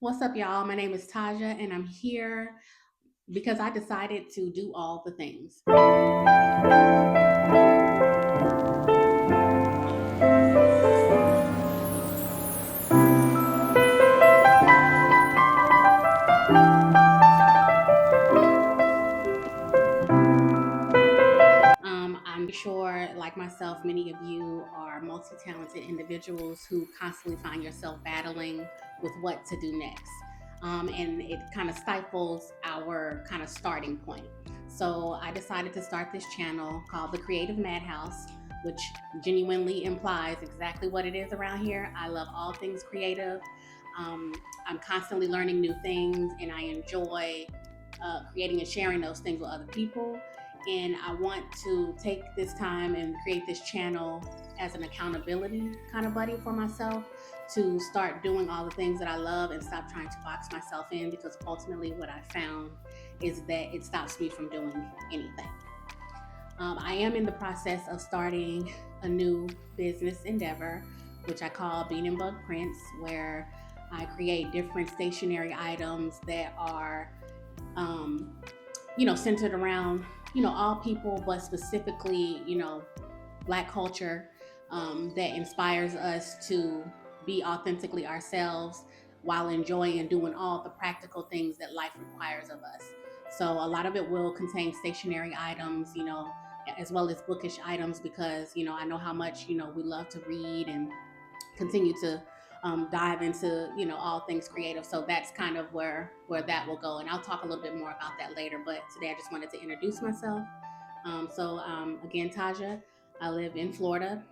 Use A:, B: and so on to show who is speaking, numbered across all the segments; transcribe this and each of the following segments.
A: What's up, y'all? My name is Taja, and I'm here because I decided to do all the things. I'm sure, like myself, many of you are multi talented individuals who constantly find yourself battling with what to do next. And it kind of stifles our kind of starting point. So I decided to start this channel called the Creative Madhouse, which genuinely implies exactly what it is around here. I love all things creative. Um, I'm constantly learning new things, and I enjoy creating and sharing those things with other people. And I want to take this time and create this channel as an accountability kind of buddy for myself to start doing all the things that I love and stop trying to box myself in, because ultimately what I found is that it stops me from doing anything. I am in the process of starting a new business endeavor, which I call Bean+Bug Prints, where I create different stationery items that are um, centered around, all people, but specifically, Black culture, that inspires us to be authentically ourselves while enjoying and doing all the practical things that life requires of us. So a lot of it will contain stationary items, as well as bookish items, because, I know how much, we love to read and continue to dive into all things creative. So that's kind of where that will go, and I'll talk a little bit more about that later. But today I just wanted to introduce myself. Again, Taja, I live in Florida.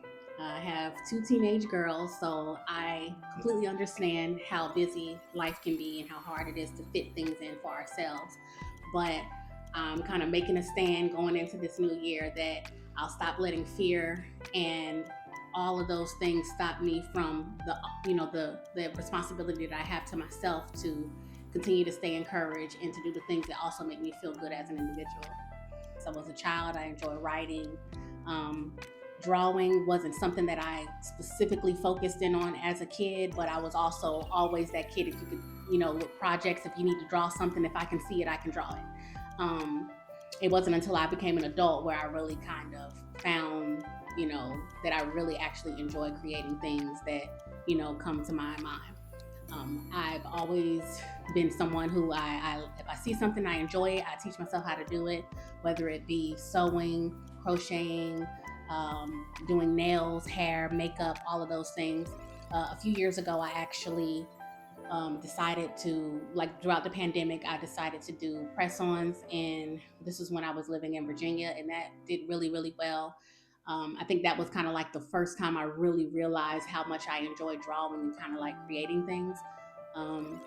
A: I have two teenage girls, so I completely understand how busy life can be and how hard it is to fit things in for ourselves. But I'm kind of making a stand going into this new year that I'll stop letting fear and all of those things stop me from the responsibility that I have to myself to continue to stay encouraged and to do the things that also make me feel good as an individual. So as a child, I enjoy writing. Um, Drawing wasn't something that I specifically focused in on as a kid, but I was also always that kid. If you could, with projects, if you need to draw something, if I can see it, I can draw it. Um, it wasn't until I became an adult where I really kind of found, that I really actually enjoy creating things that, come to my mind. I've always been someone who if I see something I enjoy it, I teach myself how to do it, whether it be sewing, crocheting, doing nails, hair, makeup, all of those things. A few years ago, I actually decided to, like, throughout the pandemic, I decided to do press-ons, and this was when I was living in Virginia, and that did really, really well. I think that was kind of like the first time I really realized how much I enjoy drawing and kind of like creating things. Um,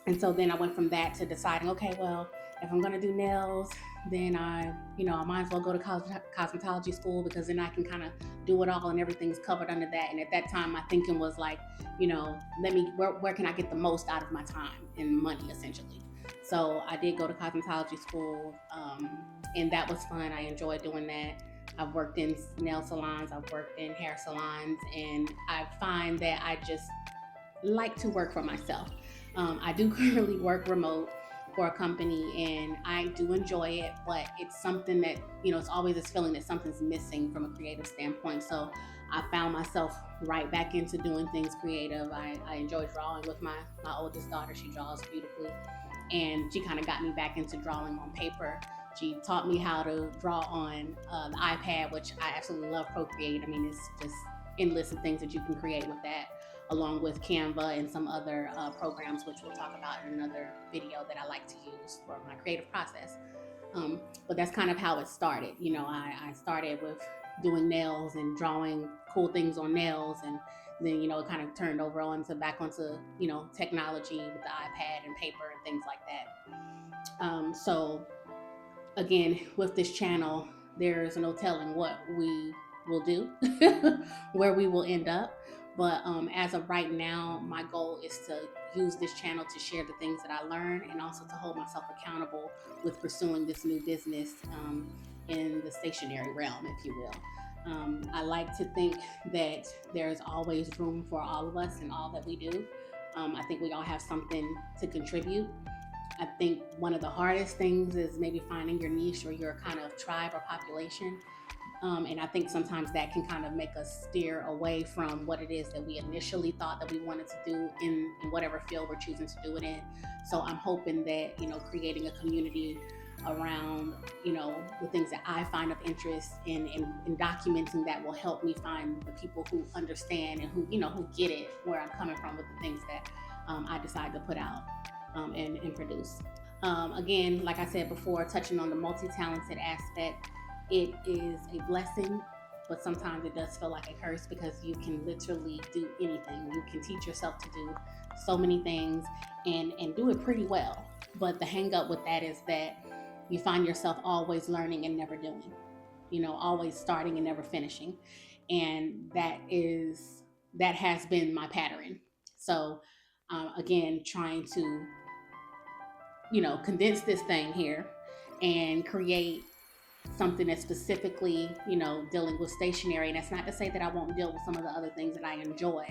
A: and so then I went from that to deciding, okay, well, if I'm gonna do nails, then I might as well go to cosmetology school, because then I can kind of do it all and everything's covered under that. And at that time, my thinking was like, where can I get the most out of my time and money, essentially. So I did go to cosmetology school, and that was fun. I enjoyed doing that. I've worked in nail salons, I've worked in hair salons, and I find that I just like to work for myself. I do currently work remote for a company, and I do enjoy it, but it's something that, it's always this feeling that something's missing from a creative standpoint. So I found myself right back into doing things creative. I enjoy drawing with my oldest daughter. She draws beautifully, and she kind of got me back into drawing on paper. She taught me how to draw on the iPad, which I absolutely love Procreate. I mean, it's just endless of things that you can create with that, along with Canva and some other programs, which we'll talk about in another video that I like to use for my creative process. But that's kind of how it started. I started with doing nails and drawing cool things on nails, and then it kind of turned over back onto technology with the iPad and paper and things like that. So again, with this channel, there's no telling what we will do, where we will end up. But as of right now, my goal is to use this channel to share the things that I learn, and also to hold myself accountable with pursuing this new business in the stationery realm, if you will. I like to think that there's always room for all of us in all that we do. I think we all have something to contribute. I think one of the hardest things is maybe finding your niche or your kind of tribe or population. And I think sometimes that can kind of make us steer away from what it is that we initially thought that we wanted to do in whatever field we're choosing to do it in. So I'm hoping that, creating a community around, the things that I find of interest in documenting that will help me find the people who understand and who get it, where I'm coming from with the things that I decide to put out and produce. Again, like I said before, touching on the multi-talented aspect, it is a blessing, but sometimes it does feel like a curse because you can literally do anything. You can teach yourself to do so many things and do it pretty well. But the hang up with that is that you find yourself always learning and never doing, always starting and never finishing. And that has been my pattern. So again, trying to condense this thing here and create something that's specifically, dealing with stationery. And that's not to say that I won't deal with some of the other things that I enjoy,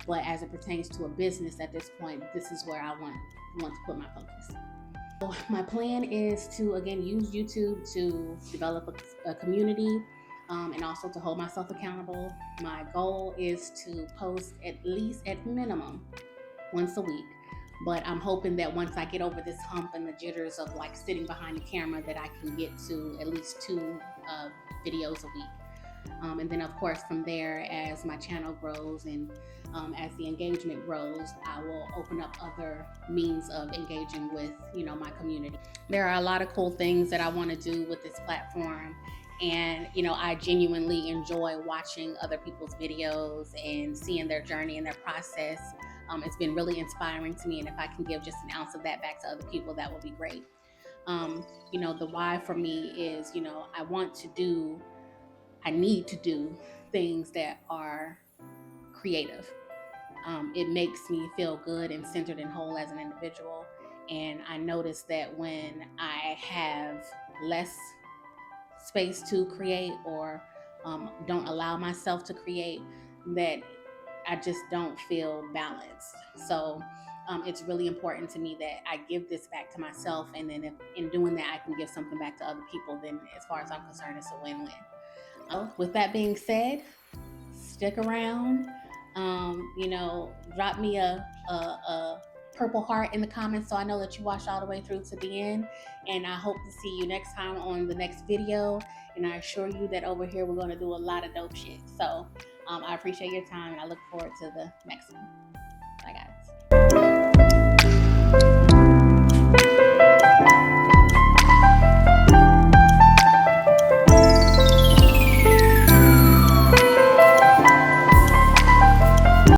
A: but as it pertains to a business at this point, this is where I want to put my focus. So my plan is to, again, use YouTube to develop a community, and also to hold myself accountable. My goal is to post at least, at minimum, once a week. But I'm hoping that once I get over this hump and the jitters of like sitting behind the camera, that I can get to at least 2 videos a week. And then of course from there, as my channel grows and as the engagement grows, I will open up other means of engaging with, my community. There are a lot of cool things that I want to do with this platform. And, I genuinely enjoy watching other people's videos and seeing their journey and their process. It's been really inspiring to me. And if I can give just an ounce of that back to other people, that would be great. The why for me is, I need to do things that are creative. It makes me feel good and centered and whole as an individual. And I notice that when I have less space to create or don't allow myself to create, that I just don't feel balanced. So it's really important to me that I give this back to myself. And then if in doing that, I can give something back to other people, then as far as I'm concerned, it's a win-win. With that being said, stick around. Drop me a purple heart in the comments so I know that you watched all the way through to the end. And I hope to see you next time on the next video. And I assure you that over here we're going to do a lot of dope shit. So I appreciate your time and I look forward to the next one.